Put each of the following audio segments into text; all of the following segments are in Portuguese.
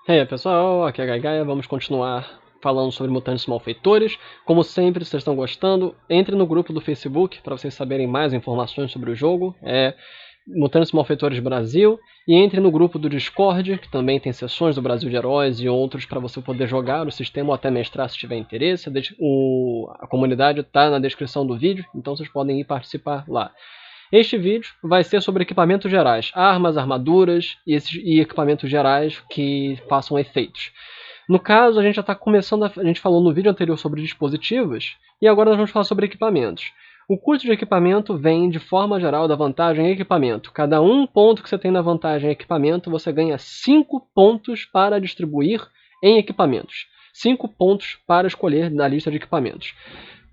E aí pessoal, aqui é a Gaigaia, vamos continuar falando sobre mutantes malfeitores. Como sempre, se vocês estão gostando, entre no grupo do Facebook para vocês saberem mais informações sobre o jogo, é Mutantes Malfeitores Brasil, e entre no grupo do Discord, que também tem sessões do Brasil de Heróis e outros para você poder jogar o sistema ou até mestrar se tiver interesse. A comunidade está na descrição do vídeo, então vocês podem ir participar lá. Este vídeo vai ser sobre equipamentos gerais, armas, armaduras e equipamentos gerais que façam efeitos. No caso, a gente já está começando, a gente falou no vídeo anterior sobre dispositivos, e agora nós vamos falar sobre equipamentos. O custo de equipamento vem, de forma geral, da vantagem em equipamento. Cada um ponto que você tem na vantagem em equipamento, você ganha 5 pontos para distribuir em equipamentos. 5 pontos para escolher na lista de equipamentos.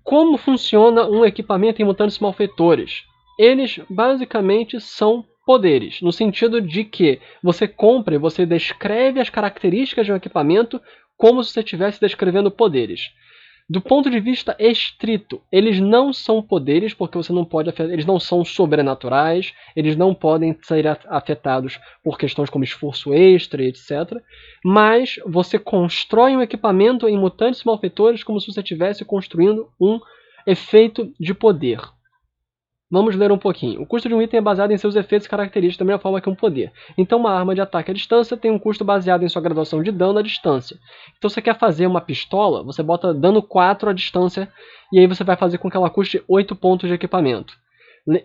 Como funciona um equipamento em mutantes malfeitores? Eles basicamente são poderes, no sentido de que você compra e você descreve as características de um equipamento como se você estivesse descrevendo poderes. Do ponto de vista estrito, eles não são poderes, porque você não pode eles não são sobrenaturais, eles não podem ser afetados por questões como esforço extra, etc. Mas você constrói um equipamento em mutantes malfeitores como se você estivesse construindo um efeito de poder. Vamos ler um pouquinho. O custo de um item é baseado em seus efeitos e características da mesma forma que um poder. Então uma arma de ataque à distância tem um custo baseado em sua graduação de dano à distância. Então você quer fazer uma pistola, você bota dano 4 à distância, e aí você vai fazer com que ela custe 8 pontos de equipamento.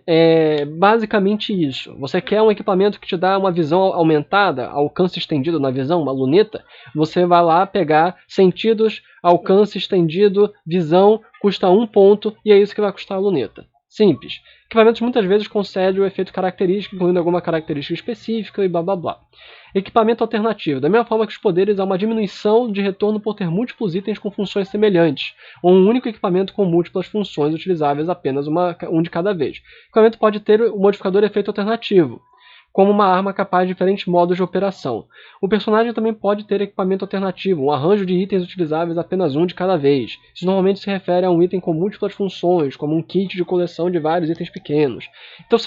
É basicamente isso. Você quer um equipamento que te dá uma visão aumentada, alcance estendido na visão, uma luneta, você vai lá pegar sentidos, alcance estendido, visão, custa 1 ponto, e é isso que vai custar a luneta. Simples. Equipamentos muitas vezes concedem o efeito característico, incluindo alguma característica específica e blá blá blá. Equipamento alternativo. Da mesma forma que os poderes, há uma diminuição de retorno por ter múltiplos itens com funções semelhantes, ou um único equipamento com múltiplas funções utilizáveis apenas um de cada vez. O equipamento pode ter o modificador efeito alternativo, como uma arma capaz de diferentes modos de operação. O personagem também pode ter equipamento alternativo, um arranjo de itens utilizáveis apenas um de cada vez. Isso normalmente se refere a um item com múltiplas funções, como um kit de coleção de vários itens pequenos. Então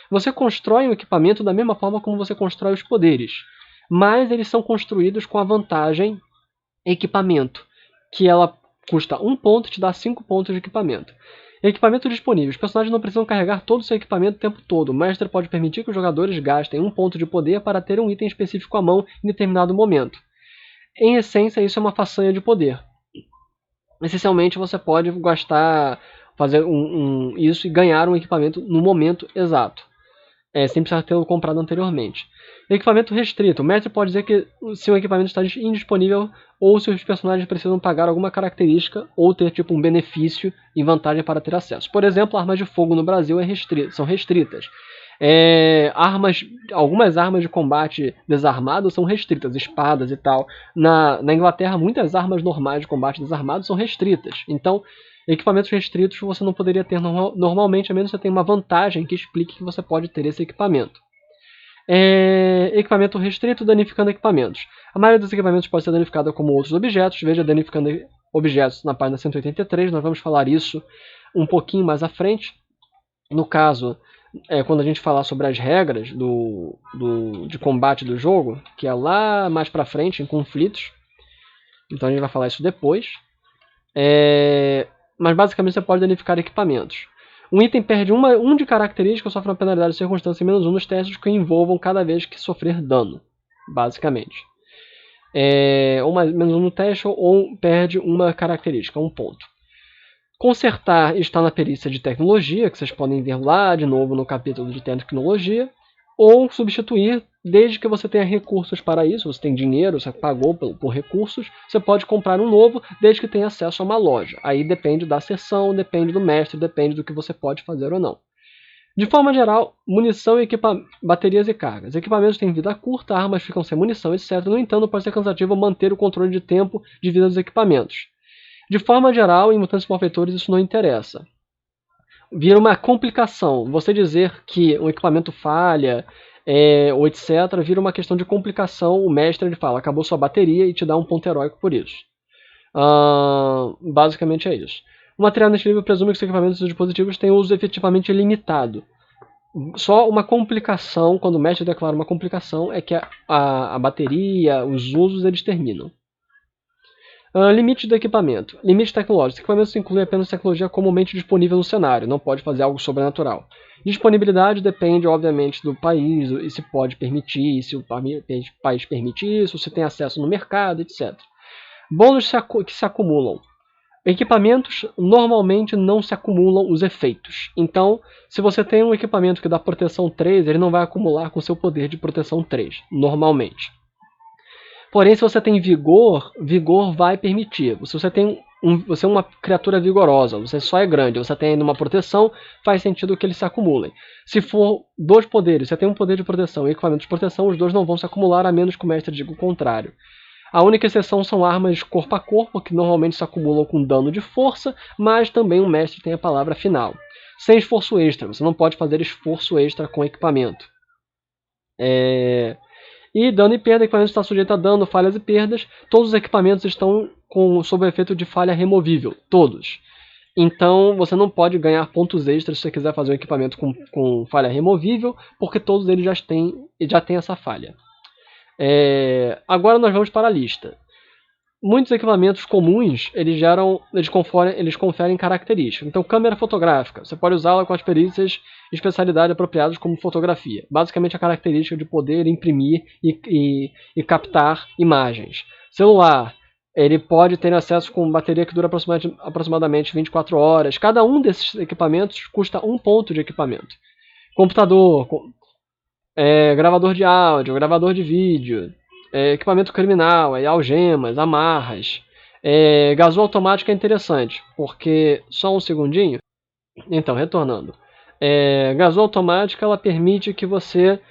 você constrói um equipamento da mesma forma como você constrói os poderes, mas eles são construídos com a vantagem equipamento, que ela custa 1 ponto e te dá 5 pontos de equipamento. Equipamento disponível. Os personagens não precisam carregar todo o seu equipamento o tempo todo. O mestre pode permitir que os jogadores gastem 1 ponto de poder para ter um item específico à mão em determinado momento. Em essência, isso é uma façanha de poder. Essencialmente, você pode fazer isso e ganhar um equipamento no momento exato, sem precisar tê-lo comprado anteriormente. Equipamento restrito. O mestre pode dizer que se o equipamento está indisponível ou se os personagens precisam pagar alguma característica ou ter tipo um benefício em vantagem para ter acesso. Por exemplo, armas de fogo no Brasil são restritas. Algumas armas de combate desarmado são restritas, espadas e tal. Na Inglaterra, muitas armas normais de combate desarmado são restritas. Então, equipamentos restritos você não poderia ter normalmente, a menos que você tenha uma vantagem que explique que você pode ter esse equipamento. Equipamento restrito, danificando equipamentos. A maioria dos equipamentos pode ser danificada como outros objetos. Veja danificando objetos na página 183. Nós vamos falar isso um pouquinho mais à frente. No caso, quando a gente falar sobre as regras de combate do jogo, que é lá mais pra frente, em conflitos. Então a gente vai falar isso depois. Mas basicamente você pode danificar equipamentos. Um item perde um de característica ou sofre uma penalidade de circunstância menos 1 nos testes que envolvam cada vez que sofrer dano. Basicamente. Menos 1 no teste ou perde uma característica, 1 ponto. Consertar está na perícia de tecnologia, que vocês podem ver lá de novo no capítulo de tecnologia. Ou substituir, desde que você tenha recursos para isso, você tem dinheiro, você pagou por recursos, você pode comprar um novo, desde que tenha acesso a uma loja. Aí depende da seção, depende do mestre, depende do que você pode fazer ou não. De forma geral, munição, baterias e cargas. Equipamentos têm vida curta, armas ficam sem munição, etc. No entanto, pode ser cansativo manter o controle de tempo de vida dos equipamentos. De forma geral, em mutantes malfeitores isso não interessa. Vira uma complicação. Você dizer que um equipamento falha, ou etc., vira uma questão de complicação. O mestre ele fala, acabou sua bateria e te dá um ponto heróico por isso. Basicamente é isso. O material neste livro presume que os equipamentos e dispositivos têm uso efetivamente limitado. Só uma complicação, quando o mestre declara uma complicação, é que a bateria, os usos, eles terminam. Limite do equipamento. Limite tecnológico. Os equipamentos incluem apenas tecnologia comumente disponível no cenário, não pode fazer algo sobrenatural. Disponibilidade depende, obviamente, do país, e se pode permitir, se o país permite isso, se tem acesso no mercado, etc. Bônus que se acumulam. Equipamentos normalmente não se acumulam os efeitos. Então, se você tem um equipamento que dá proteção 3, ele não vai acumular com seu poder de proteção 3, normalmente. Porém, se você tem vigor, vigor vai permitir. Se você você é uma criatura vigorosa, você só é grande, você tem ainda uma proteção, faz sentido que eles se acumulem. Se for 2 poderes, você tem um poder de proteção e equipamento de proteção, os 2 não vão se acumular, a menos que o mestre diga o contrário. A única exceção são armas corpo a corpo, que normalmente se acumulam com dano de força, mas também o mestre tem a palavra final. Sem esforço extra, você não pode fazer esforço extra com equipamento. E dano e perda, equipamento está sujeito a dano, falhas e perdas. Todos os equipamentos estão sob o efeito de falha removível, todos. Então você não pode ganhar pontos extras se você quiser fazer um equipamento com falha removível, porque todos eles já têm essa falha. Agora nós vamos para a lista. Muitos equipamentos comuns, eles conferem características. Então, câmera fotográfica, você pode usá-la com as perícias e especialidade apropriadas como fotografia. Basicamente a característica de poder imprimir e captar imagens. Celular, ele pode ter acesso com bateria que dura aproximadamente 24 horas. Cada um desses equipamentos custa 1 ponto de equipamento. Computador, gravador de áudio, gravador de vídeo, equipamento criminal, algemas, amarras. Gasol automático é interessante, porque... Só um segundinho. Então, retornando. Gasol automática, ela permite que você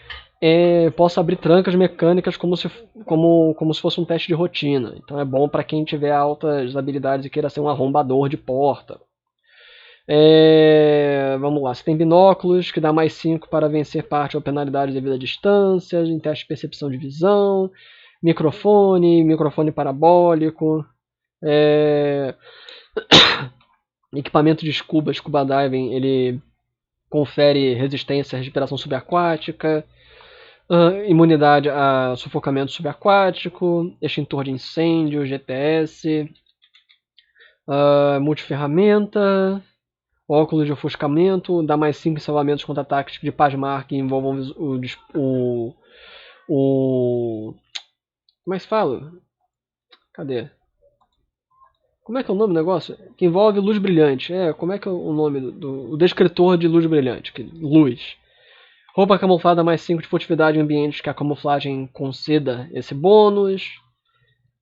possa abrir trancas mecânicas como se fosse um teste de rotina. Então é bom para quem tiver altas habilidades e queira ser um arrombador de porta. Vamos lá, você tem binóculos, que dá mais 5 para vencer parte ou penalidade devido à distância, em teste de percepção de visão, microfone parabólico, equipamento de scuba diving, ele confere resistência à respiração subaquática, imunidade a sufocamento subaquático, extintor de incêndio, GPS, multiferramenta, óculos de ofuscamento, dá mais 5 salvamentos contra ataques de pasmar que envolvam como é que se fala? Cadê? Como é que é o nome do negócio? Que envolve luz brilhante. Como é que é o nome do descritor de luz brilhante? Luz. Roupa camuflada mais 5 de furtividade em ambientes que a camuflagem conceda esse bônus.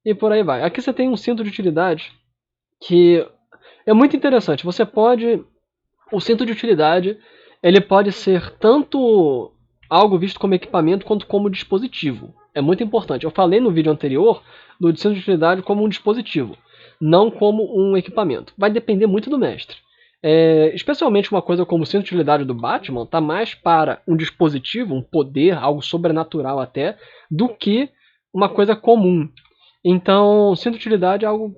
E por aí vai. Aqui você tem um cinto de utilidade que é muito interessante. Você pode... O cinto de utilidade, ele pode ser tanto algo visto como equipamento quanto como dispositivo. É muito importante. Eu falei no vídeo anterior do cinto de utilidade como um dispositivo, não como um equipamento. Vai depender muito do mestre. Especialmente uma coisa como o cinto de utilidade do Batman está mais para um dispositivo, um poder, algo sobrenatural até, do que uma coisa comum. Então, cinto de utilidade é algo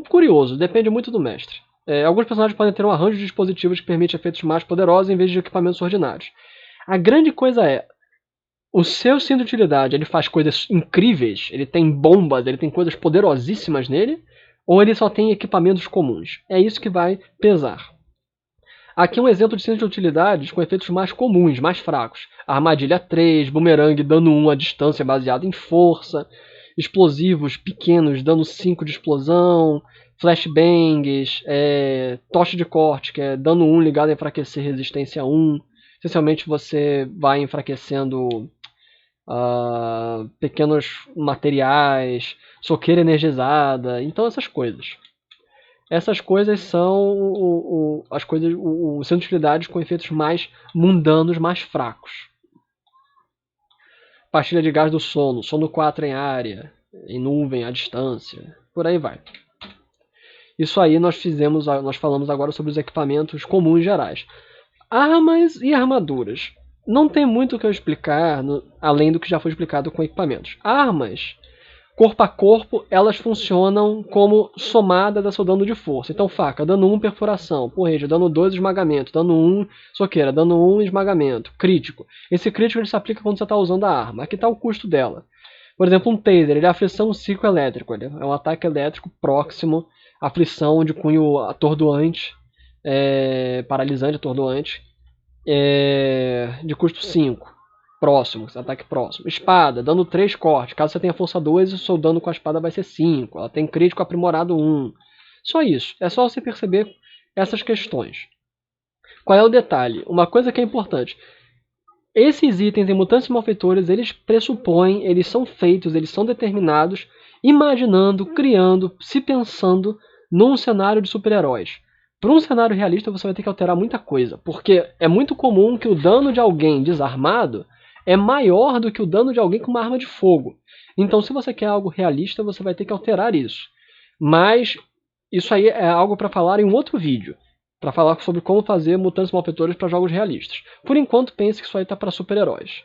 curioso, depende muito do mestre. Alguns personagens podem ter um arranjo de dispositivos que permite efeitos mais poderosos em vez de equipamentos ordinários. A grande coisa é, o seu cinto de utilidade ele faz coisas incríveis, ele tem bombas, ele tem coisas poderosíssimas nele, ou ele só tem equipamentos comuns. É isso que vai pesar. Aqui é um exemplo de cinto de utilidades com efeitos mais comuns, mais fracos. Armadilha 3, bumerangue, dano 1 à distância baseado em força, explosivos pequenos, dano 5 de explosão, flashbangs, tocha de corte, que é dano 1 ligado a enfraquecer resistência 1. Essencialmente você vai enfraquecendo pequenos materiais, soqueira energizada, então essas coisas. Essas coisas são as coisas, o centro de utilidades com efeitos mais mundanos, mais fracos. Pastilha de gás do sono, sono 4 em área, em nuvem, à distância, por aí vai. Isso aí nós falamos agora sobre os equipamentos comuns gerais. Armas e armaduras. Não tem muito o que eu explicar, além do que já foi explicado com equipamentos. Armas, corpo a corpo, elas funcionam como somada da seu dano de força. Então, faca, dano 1, perfuração. Porrete, dano 2, esmagamento. Dano 1, soqueira. Dano 1, esmagamento. Crítico. Esse crítico ele se aplica quando você está usando a arma. Aqui está o custo dela. Por exemplo, um taser, ele é aflição psicoelétrico. Ele é um ataque elétrico próximo, aflição de cunho atordoante, paralisante, atordoante, de custo 5. Próximo, ataque próximo. Espada, dano 3 corte. Caso você tenha força 2, o seu dano com a espada vai ser 5. Ela tem crítico aprimorado 1. Só isso. É só você perceber essas questões. Qual é o detalhe? Uma coisa que é importante. Esses itens em Mutantes e Malfeitores, eles pressupõem, eles são feitos, eles são determinados, imaginando, criando, se pensando num cenário de super-heróis. Para um cenário realista, você vai ter que alterar muita coisa. Porque é muito comum que o dano de alguém desarmado é maior do que o dano de alguém com uma arma de fogo. Então, se você quer algo realista, você vai ter que alterar isso. Mas isso aí é algo para falar em um outro vídeo. Para falar sobre como fazer Mutantes e Malfeitores para jogos realistas. Por enquanto, pense que isso aí está para super-heróis.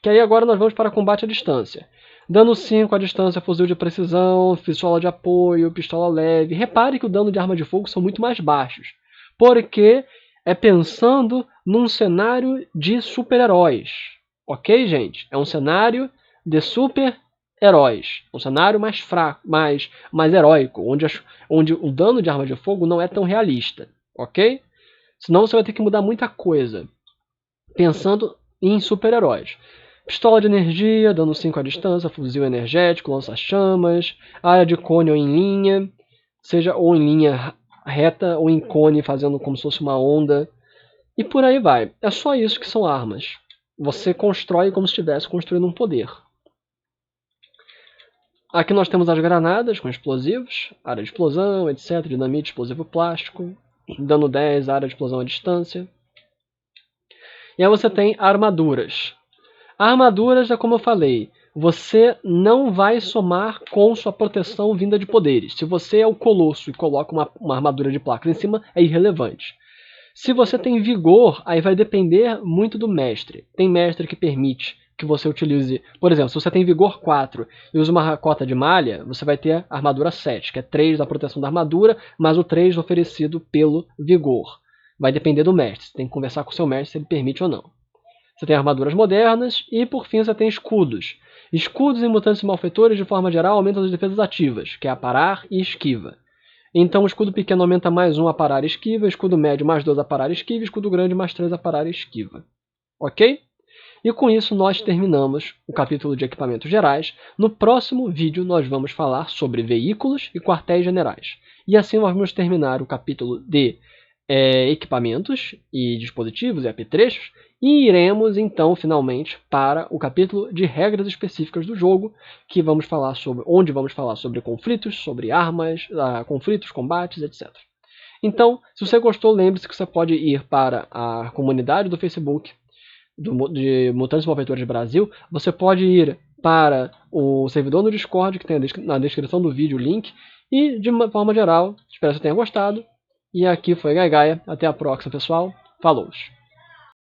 Que aí agora nós vamos para combate à distância. Dano 5 à distância, fuzil de precisão, pistola de apoio, pistola leve. Repare que o dano de arma de fogo são muito mais baixos. Porque é pensando num cenário de super-heróis. Ok, gente? É um cenário de super-heróis. Um cenário mais fraco, mais heróico, onde o dano de arma de fogo não é tão realista. Ok? Senão você vai ter que mudar muita coisa. Pensando em super-heróis. Pistola de energia, dano 5 à distância, fuzil energético, lança-chamas, área de cone ou em linha, seja ou em linha reta ou em cone, fazendo como se fosse uma onda, e por aí vai. É só isso que são armas. Você constrói como se estivesse construindo um poder. Aqui nós temos as granadas com explosivos, área de explosão, etc, dinamite, explosivo plástico, dano 10, área de explosão à distância. E aí você tem armaduras. Armaduras é como eu falei, você não vai somar com sua proteção vinda de poderes. Se você é o Colosso e coloca uma armadura de placas em cima, é irrelevante. Se você tem vigor, aí vai depender muito do mestre. Tem mestre que permite que você utilize... Por exemplo, se você tem vigor 4 e usa uma cota de malha, você vai ter a armadura 7, que é 3 da proteção da armadura, mais o 3 oferecido pelo vigor. Vai depender do mestre. Você tem que conversar com o seu mestre se ele permite ou não. Você tem armaduras modernas e, por fim, você tem escudos. Escudos em Mutantes e Malfeitores, de forma geral, aumentam as defesas ativas, que é aparar e esquiva. Então, o escudo pequeno aumenta mais 1 a parar e esquiva, escudo médio mais 2 a parar e esquiva, escudo grande mais 3 a parar e esquiva. Ok? E com isso nós terminamos o capítulo de equipamentos gerais. No próximo vídeo nós vamos falar sobre veículos e quartéis generais. E assim nós vamos terminar o capítulo de equipamentos e dispositivos e apetrechos. E iremos então finalmente para o capítulo de regras específicas do jogo, que vamos falar sobre, onde vamos falar sobre conflitos, sobre armas, conflitos, combates, etc. Então, se você gostou, lembre-se que você pode ir para a comunidade do Facebook de Mutantes e Malfeitores Brasil. Você pode ir para o servidor no Discord, que tem na descrição do vídeo o link. E de uma forma geral, espero que você tenha gostado. E aqui foi Gaia. Até a próxima, pessoal. Falou!